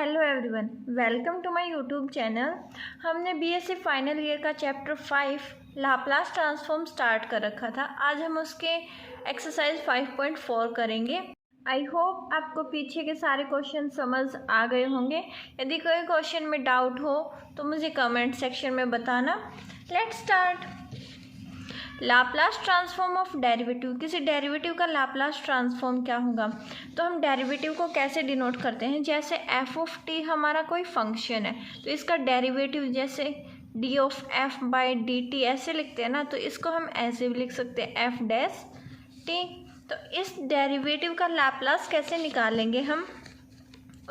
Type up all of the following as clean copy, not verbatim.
Hello everyone, welcome to my YouTube channel. हमने BSc final year का chapter 5 Laplace transform start कर रखा था। आज हम उसके एक्सरसाइज 5.4 करेंगे। आई होप आपको पीछे के सारे क्वेश्चन समझ आ गए होंगे। यदि कोई क्वेश्चन में डाउट हो तो मुझे कमेंट सेक्शन में बताना। Let's start. Laplace transform of derivative. किसी डेरिवेटिव का लाप्लास ट्रांसफॉर्म क्या होगा? तो हम डेरिवेटिव को कैसे डिनोट करते हैं? जैसे एफ ऑफ टी हमारा कोई फंक्शन है तो इसका डेरिवेटिव जैसे D of F by D T ऐसे लिखते हैं ना, तो इसको हम ऐसे भी लिख सकते हैं एफ डैश टी। तो इस डेरिवेटिव का लाप्लास कैसे निकालेंगे हम?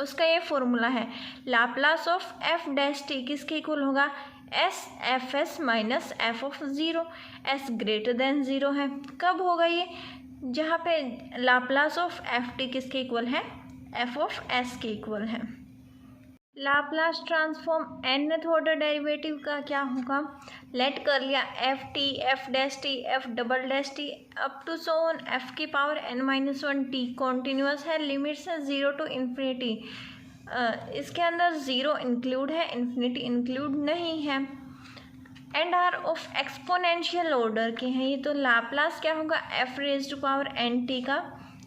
उसका ये फॉर्मूला है, Laplace of f dash t किसके इक्वल होगा? S f s minus f of zero. S greater than zero है। कब होगा ये? जहाँ पे लाप्लास ऑफ एफ टी किसके इक्वल है? एफ ऑफ एस के इक्वल है। Laplace transform nth order derivative का क्या होगा? लेट कर लिया f t, f dash t, f double dash t up to so on f की पावर n-1 टी कॉन्टिन्यूस है। लिमिट्स है 0 to इन्फिनिटी। इसके अंदर 0 इंक्लूड है, इन्फिनिटी इंक्लूड नहीं है। And r of exponential order के हैं ये, तो लाप्लास क्या होगा? F raise to power n t का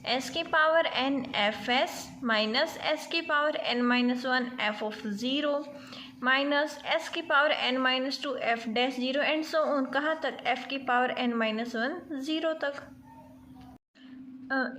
एस की power n f s minus s की power n-1 f of zero minus s की power n-2 f dash zero and so on. कहाँ तक? एफ की पावर n-1 ज़ीरो तक।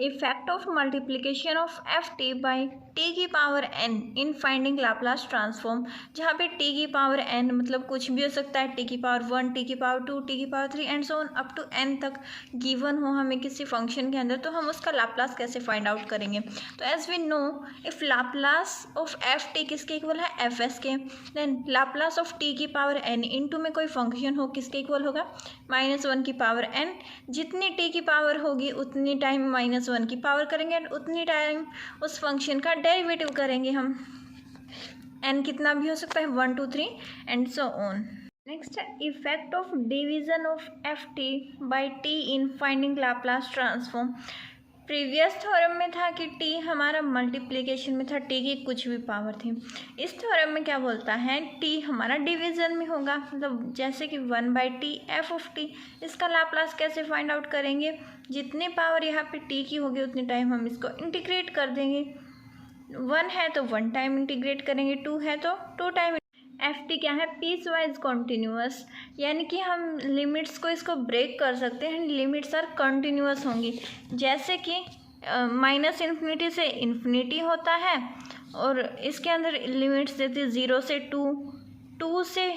Effect of multiplication of F t by t की power n in finding Laplace transform. जहाँ पे T की power N मतलब कुछ भी हो सकता है, टी की पावर 1, टी की पावर 2, टी की power 3 and so on up to n तक गिवन हो हमें किसी फंक्शन के अंदर, तो हम उसका लाप्लास कैसे फाइंड आउट करेंगे? तो as we know if Laplace of F T किसके इक्वल है? एफ एस के। देन लाप्लास ऑफ टी की पावर एन इंटू में कोई फंक्शन हो किसके इक्वल होगा? -1 की पावर एन। जितनी टी की पावर होगी उतनी टाइम -1 की पावर करेंगे एंड उतनी टाइम उस फंक्शन का डेरिवेटिव करेंगे हम। n कितना भी हो सकता है, 1 2 3 एंड सो ऑन। नेक्स्ट है effect of division of F t by T in finding Laplace transform. Previous theorem में था कि t हमारा मल्टीप्लिकेशन में था, t की कुछ भी पावर थी। इस थ्योरम में क्या बोलता है? t हमारा डिवीजन में होगा, मतलब जैसे कि 1/t एफ ऑफ टी। इसका लाप्लास कैसे फाइंड आउट करेंगे? जितनी पावर यहाँ पे t की होगी उतनी टाइम हम इसको इंटीग्रेट कर देंगे। 1 है तो 1 टाइम इंटीग्रेट करेंगे, 2 है तो 2 टाइम। एफ टी क्या है? पीस वाइज कॉन्टीन्यूअस, यानी कि हम लिमिट्स को इसको ब्रेक कर सकते हैं। लिमिट्स आर कॉन्टीन्यूअस होंगी, जैसे कि माइनस इन्फिनिटी से इन्फिनिटी होता है और इसके अंदर लिमिट्स देती है 0 से 2, 2 से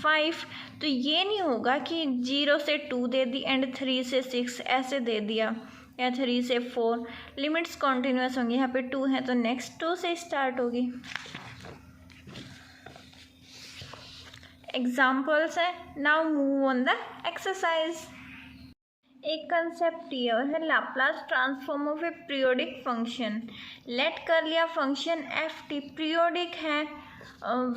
5। तो ये नहीं होगा कि 0 से 2 दे दी एंड 3 से 6 ऐसे दे दिया या 3 से 4। लिमिट्स कॉन्टीन्यूअस होंगी। यहाँ पे 2 है तो नेक्स्ट 2 से स्टार्ट होगी। एग्जाम्पल्स है। Now move on the exercise. एक कंसेप्ट ये है Laplace transform of a periodic function. Let कर लिया फंक्शन एफ टी पीरियोडिक है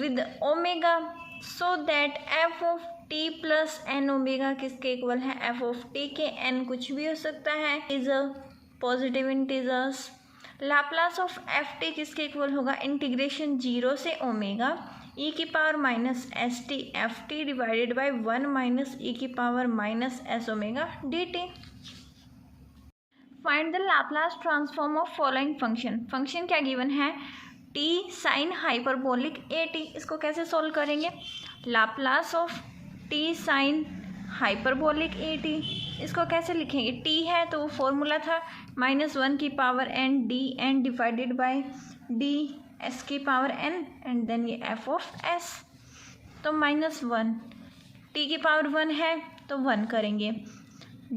with omega, so that F of T plus N omega किसके इक्वल है? एफ ऑफ टी के N कुछ भी हो सकता है, is a positive integers. Laplace of F T किसके इक्वल होगा? इंटीग्रेशन 0 से ओमेगा e की power minus S T F T divided by 1 minus e की power minus S omega D T. Find the Laplace transform of following function. Function क्या given है? t sign hyperbolic A T. इसको कैसे solve करेंगे? Laplace of t sign hyperbolic A T, इसको कैसे लिखेंगे? t है तो वो फॉर्मूला था -1 की power n D N divided by D S की पावर n एंड देन ये एफ ऑफ एस। तो -1, t की पावर 1 है तो 1 करेंगे,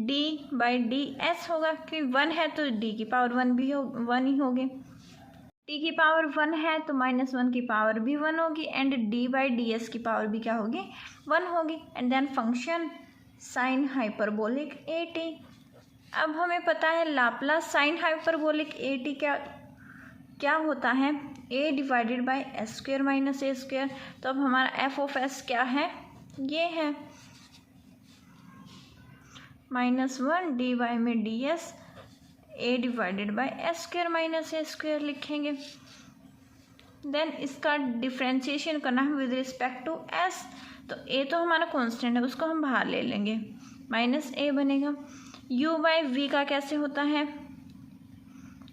d बाई डी एस होगा कि 1 है तो d की पावर 1 भी 1 ही होगी। t की पावर 1 है तो -1 की पावर भी 1 होगी and d by D S की पावर भी क्या होगी? 1 होगी। And then function sine hyperbolic A T. अब हमें पता है Laplace sine hyperbolic A T क्या होता है? a divided by S square minus A square. तो अब हमारा एफ ऑफ एस क्या है? ये है -1 डी वाई में D S a divided by S square minus A square लिखेंगे। देन इसका डिफ्रेंशिएशन करना है विद रिस्पेक्ट टू एस। तो ए तो हमारा कांस्टेंट है, उसको हम बाहर ले लेंगे, माइनस ए बनेगा। यू बाई वी का कैसे होता है,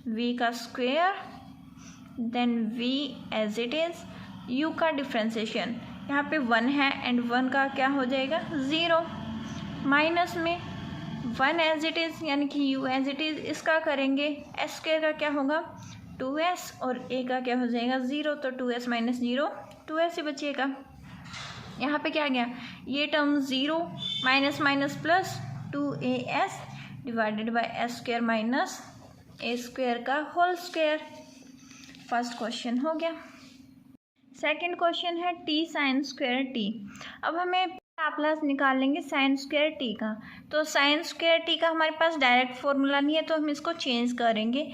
वी का square, then V as it is, U का डिफ्रेंशिएशन, यहाँ पे 1 है एंड 1 का क्या हो जाएगा 0, माइनस में 1 एज इट इज़ यानी कि यू एज इट इज़, इसका करेंगे एस स्क्वेयर का क्या होगा 2s और ए का क्या हो जाएगा 0, तो 2s माइनस 0 2s ही बचेगा। यहाँ पे क्या गया, ये term 0 minus minus plus 2as divided by S square minus A square का होल स्क्वेयर। फर्स्ट क्वेश्चन हो गया। सेकंड क्वेश्चन है t साइन स्क्वायर t। अब हमें लाप्लास निकाल लेंगे साइन स्क्वायर t का। तो साइन स्क्वायर t का हमारे पास डायरेक्ट फॉर्मूला नहीं है, तो हम इसको चेंज करेंगे।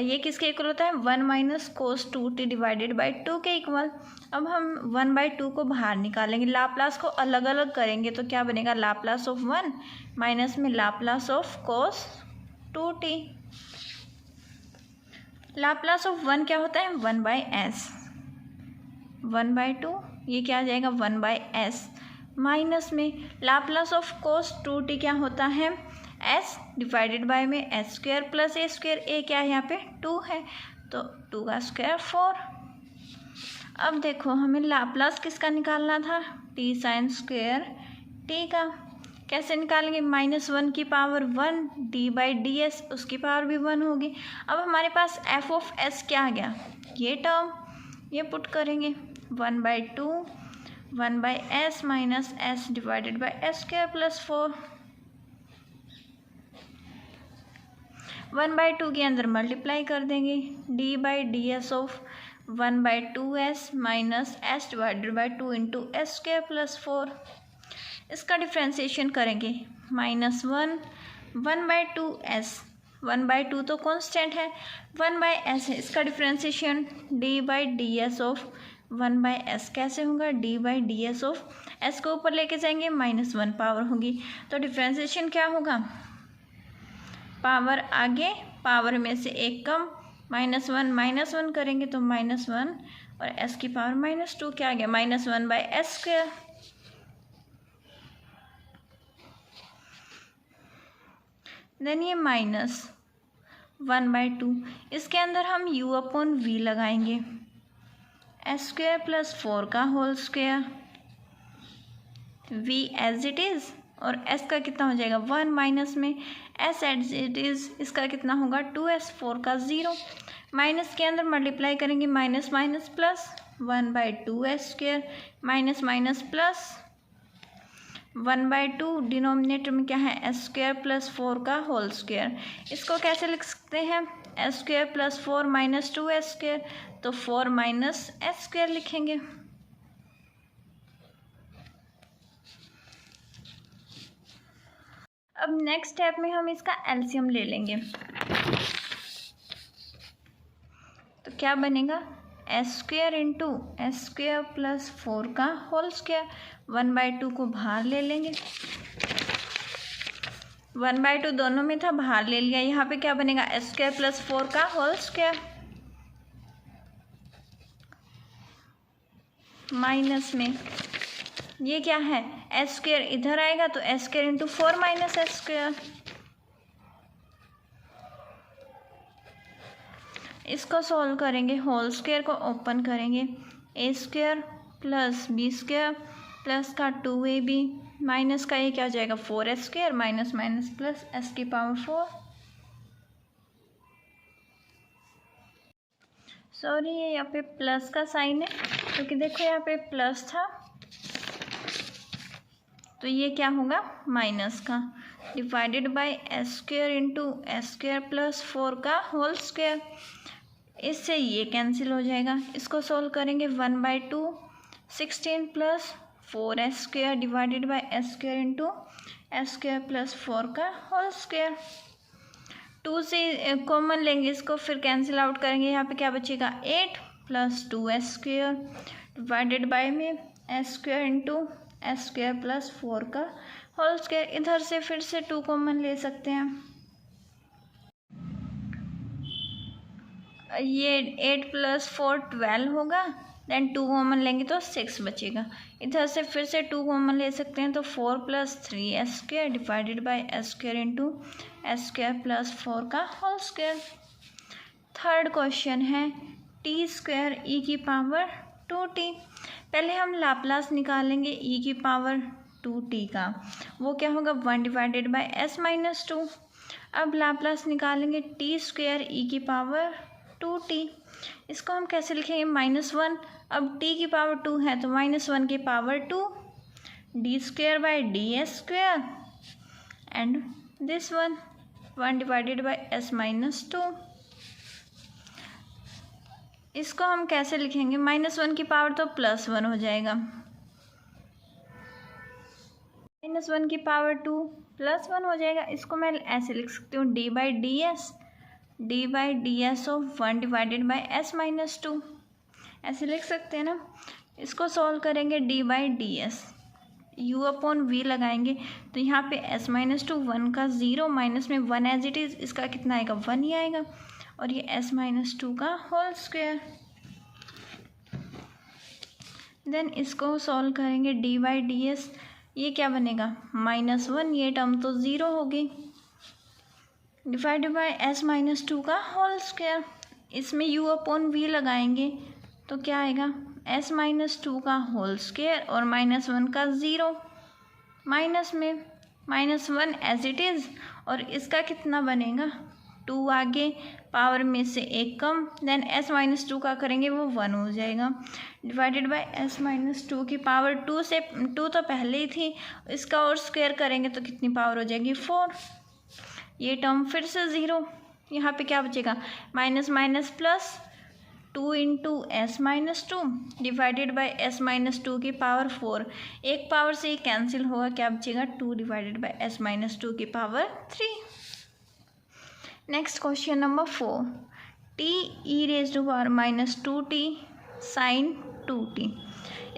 ये किसके इक्वल होता है 1 minus cos 2t divided by 2 के इक्वल। अब हम 1/2 को बाहर निकालेंगे, लाप्लास को अलग अलग करेंगे, तो क्या बनेगा लाप्लास ऑफ 1 माइनस में Laplace of cos 2t। Laplace of 1 क्या होता है 1/s, 1/2 ये क्या आ जाएगा 1/s, माइनस में लाप्लास ऑफ कोस 2t क्या होता है s डिवाइडेड बाय में एस स्क्वेयर प्लस ए स्क्वेयर, ए क्या है यहाँ पे 2 है, तो 2 का स्क्वायर 4। अब देखो हमें लाप्लास किसका निकालना था t साइन स्क्वेयर t का। कैसे निकालेंगे, -1 की power 1 d by D S, उसकी पावर भी 1 होगी। अब हमारे पास f ऑफ s क्या आ गया, ये टर्म, ये पुट करेंगे 1/2 1/s minus s divided by S square plus 4। 1/2 के अंदर मल्टीप्लाई कर देंगे, d by D S of 1/2s minus s divided by 2 into s square plus 4। इसका डिफ्रेंशिएशन करेंगे -1 1/2s, 1/2 तो कांस्टेंट है, 1/s है, इसका differentiation d by D S of 1/s कैसे होगा, d by D S of s को ऊपर लेके जाएंगे -1 पावर होगी, तो डिफ्रेंशिएशन क्या होगा, पावर आगे पावर में से एक कम, -1 करेंगे तो -1 और s की पावर -2 क्या आ गया -1/s स्क्वायर। देन ये -1/2, इसके अंदर हम u अपॉन v लगाएंगे, एस स्क्वायर प्लस 4 का whole square, v as it is और s का कितना हो जाएगा 1 माइनस में s एज इट इज़, इसका कितना होगा 2s, 4 का 0, माइनस के अंदर मल्टीप्लाई करेंगे minus minus plus 1/2s square minus minus plus 1/2, denominator में क्या है एस स्क्वायर प्लस 4 का होल स्क्वायर। इसको कैसे लिख सकते हैं, S square plus 4 minus 2s square, तो 4 माइनस एस स्क्वायर लिखेंगे। अब नेक्स्ट स्टेप में हम इसका एलसीएम ले लेंगे, तो क्या बनेगा S square into s square plus 4 का होल स्क्वायर, 1/2 को बाहर ले लेंगे, 1/2 दोनों में था बाहर ले लिया, यहाँ पे क्या बनेगा एस स्क्वायर प्लस 4 का होल स्क्वायर, माइनस में ये क्या है एस स्क्वायर इधर आएगा तो S square into 4 minus s square, इसको सॉल्व करेंगे, होल स्क्वायर को ओपन करेंगे, a square plus b square plus का 2ab माइनस का ये क्या हो जाएगा 4s square minus minus plus s की पावर 4। सॉरी ये यहाँ पे प्लस का साइन है, क्योंकि देखो यहाँ पे प्लस था तो ये क्या होगा माइनस का, divided by S square into s square plus 4 का होल स्क्वायर, इससे ये कैंसिल हो जाएगा। इसको सोल्व करेंगे 1/2 16 plus 4s square divided by S square into s square plus 4 का होल स्क्वायर। 2 से कॉमन लेंगे इसको, फिर कैंसिल आउट करेंगे, यहाँ पे क्या बचेगा 8 plus 2s square divided by में s square into s square plus 4 का होल स्क्वायर। इधर से फिर से 2 कॉमन ले सकते हैं, ये 8 + 4 12 होगा, देन 2 कॉमन लेंगे तो 6 बचेगा। इधर से फिर से 2 कॉमन ले सकते हैं तो 4 + 3s² divided by s² into s² + 4 का होल स्क्वायर। थर्ड क्वेश्चन है t² e⁻² 2t। पहले हम लाप्लास निकालेंगे e⁻² 2t का, वो क्या होगा 1 डिवाइडेड बाय s - 2। अब लाप्लास निकालेंगे t² e⁻² 2t। इसको हम कैसे लिखेंगे -1। अब t की पावर 2 है तो -1 की power 2 d² by ds² and this 1 divided by s - 2। इसको हम कैसे लिखेंगे, -1 की पावर तो +1 हो जाएगा, -1 की पावर 2 +1 हो जाएगा। इसको मैं ऐसे लिख सकती हूँ d/ds of 1 divided by s - 2, ऐसे लिख सकते हैं ना। इसको सॉल्व करेंगे d/ds, u/v लगाएंगे तो यहाँ पे s - 2 1 का 0 माइनस में 1 एज इट इज़, इसका कितना आएगा 1 ही आएगा, और ये s - 2 का होल स्क्वायर। देन इसको सॉल्व करेंगे d/ds, ये क्या बनेगा -1, ये टर्म तो 0 होगी, डिवाइडेड बाय s - 2 का होल स्क्वायर। इसमें u/v लगाएंगे तो क्या आएगा s - 2 का होल स्क्वायर और -1 का 0, माइनस में -1 एज इट इज़, और इसका कितना बनेगा 2 आगे, पावर में से 1 कम, देन s - 2 का करेंगे वो 1 हो जाएगा, डिवाइडेड बाय s - 2 की पावर 2 से 2 तो पहले ही थी, इसका और स्क्वायर करेंगे तो कितनी पावर हो जाएगी 4। ये टर्म फिर से 0, यहाँ पे क्या बचेगा minus minus plus 2 into s - 2 divided by s - 2 की पावर 4। एक पावर से ये कैंसिल होगा, क्या बचेगा 2 डिवाइडेड बाय s - 2 की power 3। Next question number 4, t e⁻² -2t sin 2t।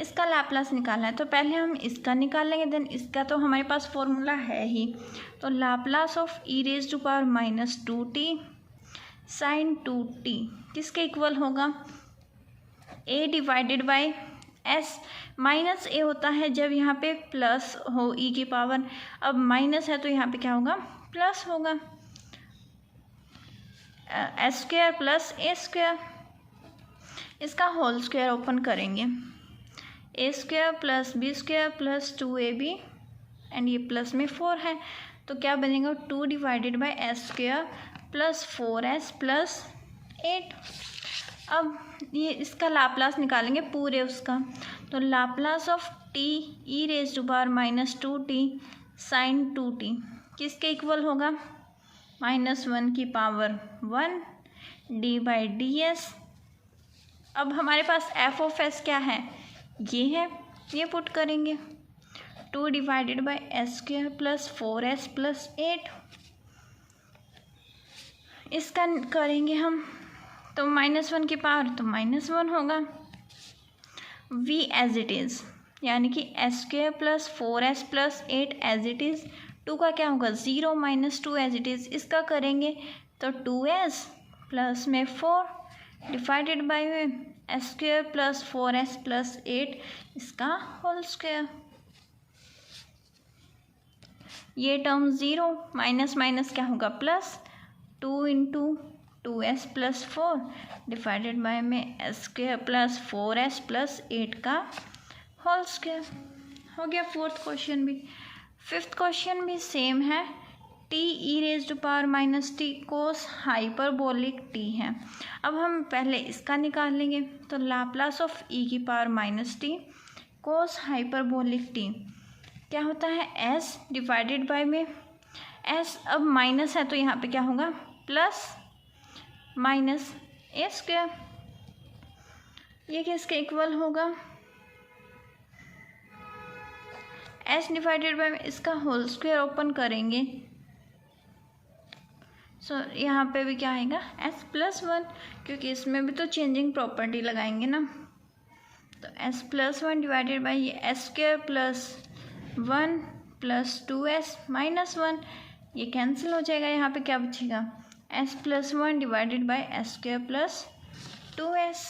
इसका लाप्लास निकालना है, तो पहले हम इसका निकाल लेंगे, देन इसका तो हमारे पास फॉर्मूला है ही। तो Laplace of e⁻² sin 2t किसके इक्वल होगा a divided by s। Minus a होता है जब यहाँ पे प्लस हो e की पावर, अब माइनस है तो यहाँ पे क्या होगा प्लस होगा, s² + a²। इसका होल स्क्वायर ओपन करेंगे, a² + b² + 2ab एंड ये प्लस में 4 है तो क्या बनेगा 2 डिवाइडेड बाय s² + 4s + 8। अब ये इसका लाप्लास निकालेंगे पूरे उसका, तो Laplace of t e⁻² sin 2t किसके इक्वल होगा -1 की पावर 1 d/ds। अब हमारे पास f ऑफ s क्या है, ये है, ये पुट करेंगे 2 डिवाइडेड बाय s² + 4s + 8। इसका करेंगे हम तो -1 की पावर तो -1 होगा, v एज इट इज़, यानी कि s² + 4s + 8 as it is, 2 का क्या होगा 0 - 2 एज इट इज़। इसका करेंगे तो 2s प्लस में 4 डिवाइडेड बाय s² + 4s + 8 इसका होल स्क्वायर। ये टर्म 0 माइनस माइनस क्या होगा plus 2 into 2s + 4 divided by में s² + 4s + 8 का होल स्क्वायर हो गया। फोर्थ क्वेश्चन भी, फिफ्थ क्वेश्चन भी सेम है, t e⁻² cos hyperbolic t है। अब हम पहले इसका निकाल लेंगे, तो Laplace of e⁻² cos hyperbolic t क्या होता है s डिवाइडेड बाय में s, अब माइनस है तो यहाँ पे क्या होगा प्लस माइनस a², ये किसके इक्वल होगा s डिवाइडेड बाय में इसका होल स्क्वायर ओपन करेंगे, सो यहाँ पे भी क्या आएगा s + 1, क्योंकि इसमें भी तो चेंजिंग प्रॉपर्टी लगाएंगे ना, तो s + 1 डिवाइडेड बाय ये s² + 1 + 2s - 1, ये कैंसिल हो जाएगा, यहाँ पे क्या बचेगा S plus one divided by S square plus 2s।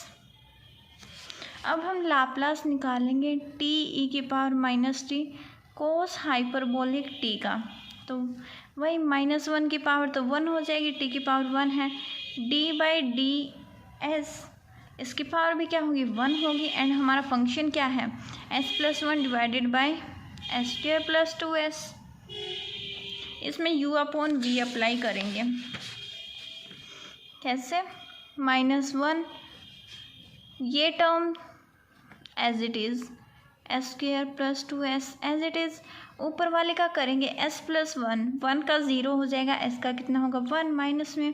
अब हम लाप्लास निकालेंगे टी ई की power minus T cos hyperbolic T का, तो वही -1 की पावर तो 1 हो जाएगी, टी की पावर 1 है, डी बाई डी एस इसकी पावर भी क्या होगी 1 होगी, एंड हमारा फंक्शन क्या है S plus one divided by S square plus 2s। इसमें u अपॉन वी अप्लाई करेंगे, कैसे -1 ये term as it is S square plus 2s as it is, ऊपर वाले का करेंगे s प्लस 1 का 0 हो जाएगा, s का कितना होगा 1 माइनस में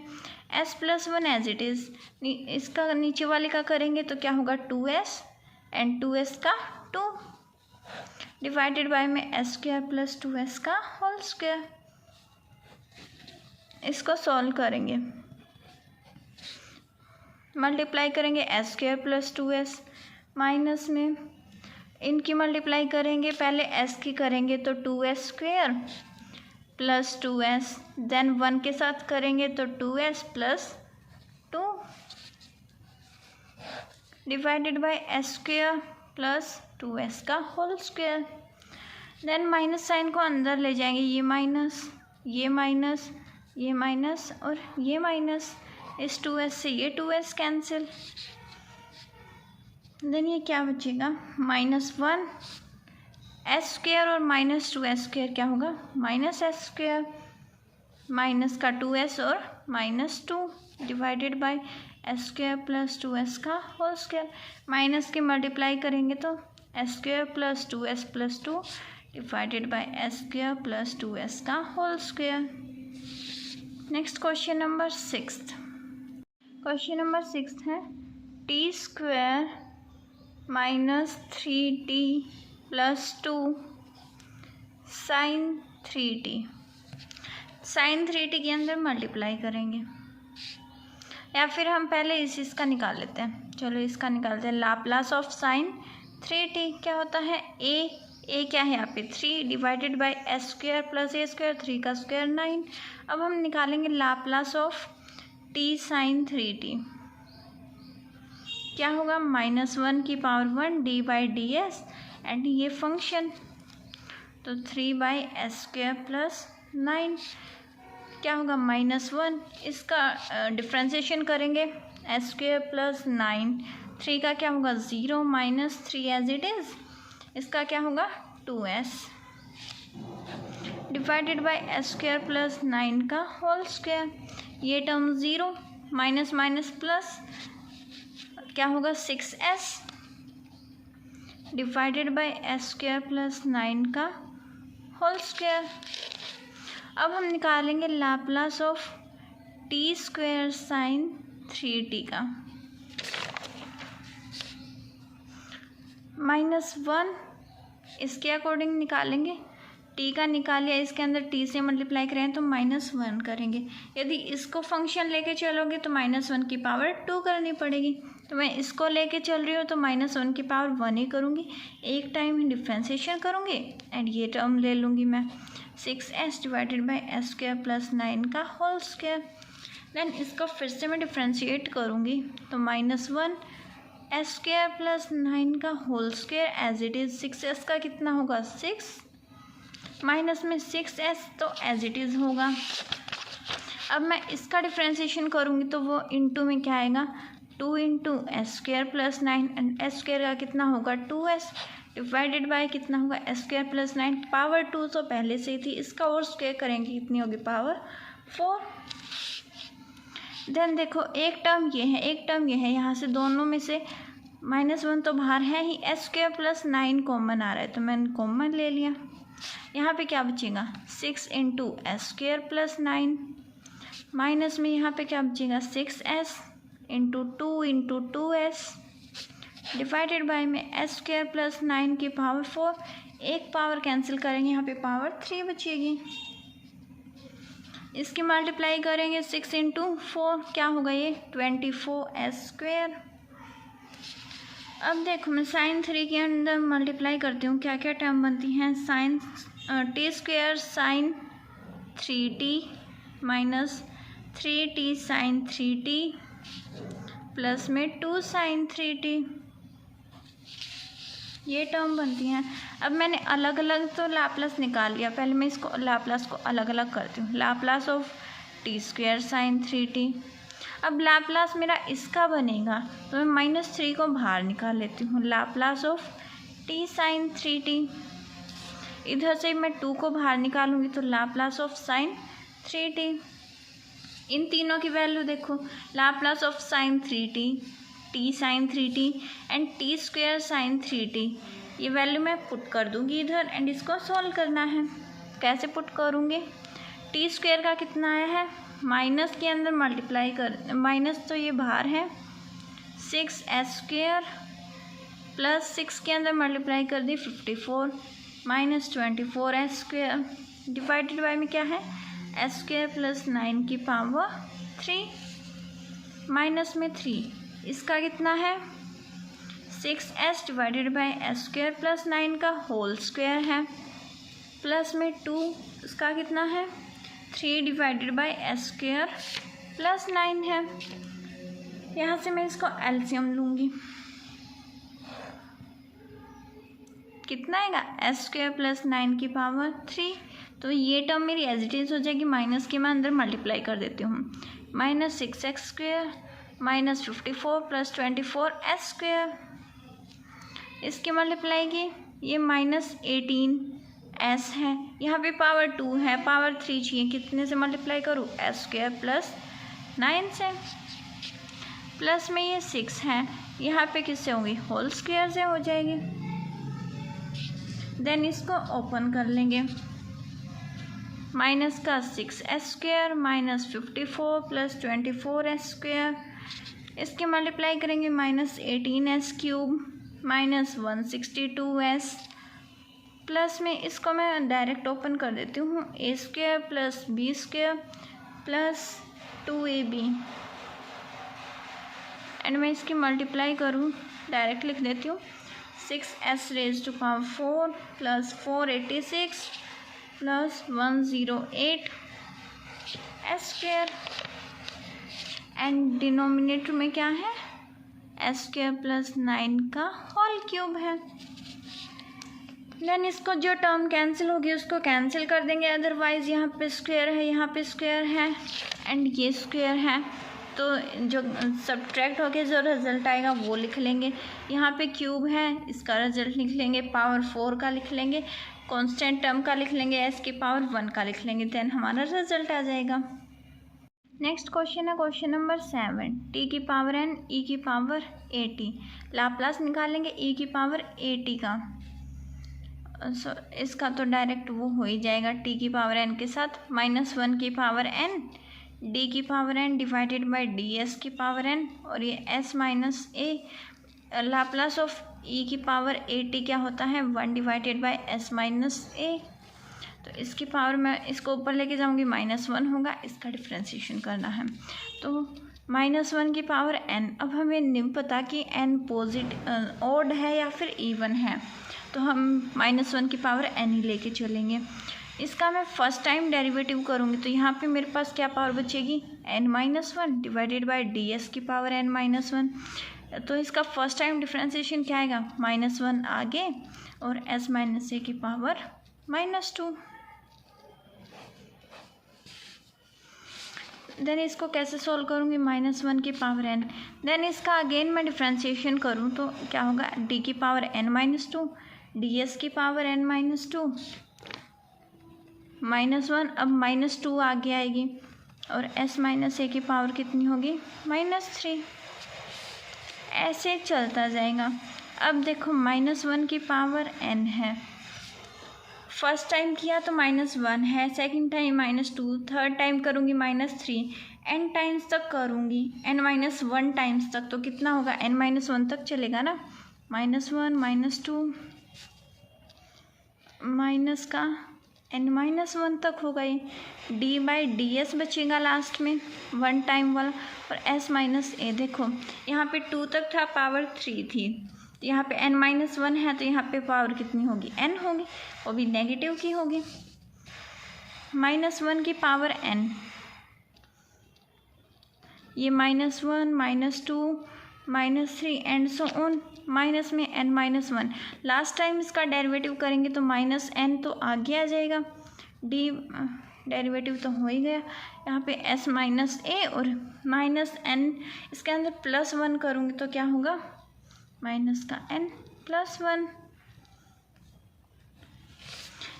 s plus 1 as it is, इसका नीचे वाले का करेंगे तो क्या होगा 2s एंड 2s का 2 डिवाइडेड बाय में एस स्क्वायर प्लस 2s का होल स्क्वायर। इसको सॉल्व करेंगे, मल्टीप्लाई करेंगे S square plus 2s minus में इनकी मल्टीप्लाई करेंगे, पहले s की करेंगे तो 2s square plus 2s, then 1 के साथ करेंगे तो 2s plus 2 divided by S square plus 2s का whole square. Then minus sine को अंदर ले जाएंगे, ये माइनस ये माइनस ये माइनस और ये माइनस, इस 2s से ये 2s कैंसिल, देन ये क्या बचेगा -1 एस स्क्वायर और -2s स्क्वायर क्या होगा -s स्क्वायर, माइनस का 2s और -2 divided by S square plus 2s का होल स्क्वायर। माइनस के मल्टीप्लाई करेंगे तो S square plus 2s plus 2 divided by S square plus 2s का whole square. Next question number 6। Question number 6 है T square -3t plus 2 sine 3t, sine 3t के अंदर multiply करेंगे, या फिर हम पहले इसका निकाल लेते हैं, चलो इसका निकालते हैं। लाप्लास ऑफ साइन 3t क्या होता है ए क्या है यहाँ पे 3 divided by S square plus A square, 3 का स्क्वायर 9। अब हम निकालेंगे Laplace of T sine 3t क्या होगा -1 की power 1 D by D S, and ये फंक्शन तो 3 बाई एस स्क्वायर प्लस 9 क्या होगा -1, इसका डिफ्रेंशिएशन करेंगे एस स्क्वायर प्लस 9, 3 का क्या होगा 0 -3 एज इट इज़, इसका क्या होगा 2s divided by S square plus 9 का होल स्क्वायर, ये टर्म 0 माइनस माइनस प्लस क्या होगा 6s divided by S square plus 9 का होल स्क्वायर। अब हम निकालेंगे Laplace of T square sine 3t का, -1 इसके अकॉर्डिंग निकालेंगे, टी का निकाल लिया, इसके अंदर टी से मल्टीप्लाई करें तो -1 करेंगे, यदि इसको फंक्शन लेके चलोगे तो -1 की पावर 2 करनी पड़ेगी, तो मैं इसको लेके चल रही हूँ तो -1 की पावर 1 ही करूँगी, एक टाइम डिफ्रेंशिएशन करूँगी एंड ये टर्म ले लूँगी मैं 6s divided by S square plus 9 का होल स्क्वायर। देन इसको फिर से मैं डिफ्रेंशिएट करूँगी तो -1 एस स्क्वायर प्लस 9 का whole square as it is, 6s का कितना होगा 6 माइनस में 6s तो एज इट इज़ होगा। अब मैं इसका डिफ्रेंशिएशन करूँगी तो वो इनटू में क्या आएगा 2 into s square plus 9, and S square का कितना होगा 2s डिवाइडेड बाय कितना होगा एस स्क्वायर प्लस 9, पावर 2 तो पहले से ही थी, इसका और स्क्वायर करेंगे कितनी होगी पावर 4। देन देखो एक टर्म ये है एक टर्म ये है, यहाँ से दोनों में से -1 तो बाहर है ही, एस स्क्वायर प्लस 9 कॉमन आ रहा है तो मैंने कॉमन ले लिया, यहाँ पे क्या बचेगा 6 into s square plus 9 minus में यहाँ पे क्या बचेगा 6s into 2 into 2s divided by में एस स्क्वायर प्लस 9 की पावर 4, एक पावर कैंसिल करेंगे यहाँ पे पावर 3 बचेगी, इसकी मल्टीप्लाई करेंगे 6 इंटू 4 क्या होगा ये 24s स्क्वायर। अब देखो मैं साइन 3 के अंदर मल्टीप्लाई करती हूँ, क्या क्या टर्म बनती हैं sine T square sine 3t minus 3t sine 3t plus में 2 साइन 3t, ये टर्म बनती हैं। अब मैंने अलग अलग तो लाप्लास निकाल लिया, पहले मैं इसको लाप्लास को अलग अलग करती हूँ। Laplace of T square sine 3t। अब लाप्लास मेरा इसका बनेगा तो मैं -3 को बाहर निकाल लेती हूँ। Laplace of T sine 3t, इधर से मैं 2 को बाहर निकालूंगी तो लाप्लास ऑफ साइन 3t। इन तीनों की वैल्यू देखो, Laplace of sine 3t, T sine 3t and T square sine 3t, ये वैल्यू मैं पुट कर दूंगी इधर एंड इसको सॉल्व करना है। कैसे पुट करूँगी? टी स्क्वायर का कितना आया है, माइनस के अंदर मल्टीप्लाई कर, माइनस तो ये बाहर है, 6s² प्लस 6 के अंदर मल्टीप्लाई कर दी 54 माइनस 24s² डिवाइडेड बाय में क्या है s² प्लस 9 की पावर 3 माइनस में 3, इसका कितना है 6s divided by s² plus 9 का होल स्क्वायर है, प्लस में 2, इसका कितना है 3 डिवाइडेड बाय s² प्लस 9 है। यहाँ से मैं इसको एलसीएम लूँगी, कितना आएगा s² प्लस 9 की पावर 3, तो ये टर्म मेरी एज इट इज़ हो जाएगी, माइनस के मैं अंदर मल्टीप्लाई कर देती हूँ, -6x² माइनस 54 प्लस 24s², इसकी मल्टीप्लाई की ये -18s है, यहाँ पे पावर 2 है, पावर 3 चाहिए, कितने से मल्टीप्लाई करूँ s² प्लस 9 से, प्लस में ये 6 है, यहाँ पे किससे होगी होल स्क्वायर से हो जाएगी। देन इसको ओपन कर लेंगे, माइनस का 6s² माइनस 54 प्लस 24s², इसके मल्टीप्लाई करेंगे -18s³ माइनस 162s, प्लस में इसको मैं डायरेक्ट ओपन कर देती हूँ, a² plus b² plus 2ab, and मैं इसकी मल्टीप्लाई करूँ डायरेक्ट लिख देती हूँ, 6s⁴ plus 486 plus 108 s² and denominator में क्या है s² प्लस 9 का होल क्यूब है। देन इसको जो टर्म कैंसिल होगी उसको कैंसिल कर देंगे, अदरवाइज़ यहाँ पे स्क्वायर है, यहाँ पे स्क्वायर है एंड ये स्क्वायर है, तो जो सब्ट्रैक्ट होके जो रिज़ल्ट आएगा वो लिख लेंगे। यहाँ पे क्यूब है, इसका रिज़ल्ट लिख लेंगे, पावर 4 का लिख लेंगे, कांस्टेंट टर्म का लिख लेंगे, s की पावर 1 का लिख लेंगे, देन हमारा रिज़ल्ट आ जाएगा। नेक्स्ट क्वेश्चन है क्वेश्चन नंबर 7, t की पावर n e की पावर at, लाप्लास निकालेंगे e की पावर at का, इसका तो डायरेक्ट वो हो ही जाएगा t की पावर n के साथ, -1 की पावर n d की power n divided by ds की पावर n, और ये s minus a, Laplace of e की पावर at क्या होता है 1 divided by s minus a, तो इसकी पावर मैं इसको ऊपर लेके जाऊंगी -1 होगा, इसका डिफ्रेंशिएशन करना है, तो -1 की पावर n। अब हमें नहीं पता कि n पॉजिटिव ऑड है या फिर इवन है, तो हम -1 की पावर n ही लेके चलेंगे। इसका मैं फर्स्ट टाइम डेरिवेटिव करूँगी तो यहाँ पे मेरे पास क्या पावर बचेगी n-1 डिवाइडेड बाय ds की पावर n-1, तो इसका फर्स्ट टाइम डिफ्रेंशिएशन क्या आएगा -1 आगे और s माइनस a की पावर -2। देन इसको कैसे सॉल्व करूँगी -1 की पावर n, देन इसका अगेन मैं डिफ्रेंशिएशन करूँ तो क्या होगा d की पावर n-2 ds की पावर n-2 -1, अब -2 आगे आएगी और s माइनस a की पावर कितनी होगी -3, ऐसे चलता जाएगा। अब देखो -1 की पावर n है, फर्स्ट टाइम किया तो -1 है, सेकंड टाइम -2, थर्ड टाइम करूँगी -3, n टाइम्स तक करूँगी, n-1 टाइम्स तक, तो कितना होगा n-1 तक चलेगा ना, -1 -2 माइनस का n-1 तक होगा, ये d बाई ds बचेगा लास्ट में 1 टाइम वाला, और s माइनस a देखो यहाँ पे 2 तक था, पावर 3 थी, तो यहाँ पे n-1 है, तो यहाँ पे पावर कितनी होगी n होगी, वो भी नेगेटिव की होगी, -1 की पावर n ये -1, -2, -3 एंड सो ऑन, माइनस में n-1। लास्ट टाइम इसका डेरिवेटिव करेंगे तो -n तो आगे आ जाएगा, d डेरिवेटिव तो हो ही गया। यहाँ पे s -a और -n, इसके अंदर +1 करूँगी तो क्या होगा, माइनस का n +1।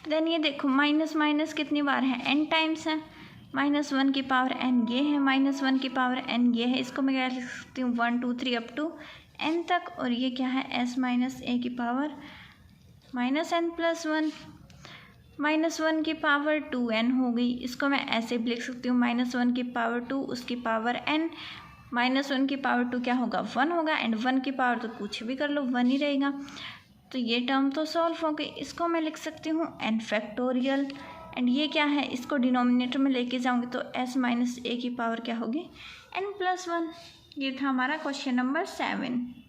देन ये देखो माइनस माइनस कितनी बार है, n टाइम्स है। -1 की पावर n ये है, -1 की पावर n ये है। इसको मैं क्या लिख सकती हूँ, 1 2 3 अप टू n तक। और ये क्या है, s -a की पावर -n+1, -1 की पावर 2n हो गई। इसको मैं ऐसे भी लिख सकती हूँ, -1 की पावर 2 उसकी पावर n, -1 की पावर 2 क्या होगा, 1 होगा, एंड 1 की पावर तो कुछ भी कर लो 1 ही रहेगा। तो ये टर्म तो सॉल्व हो गई। इसको मैं लिख सकती हूँ n फैक्टोरियल, एंड ये क्या है, इसको डिनोमिनेटर में लेके जाऊँगी तो s -a की पावर क्या होगी, n+1। ये था हमारा क्वेश्चन नंबर 7।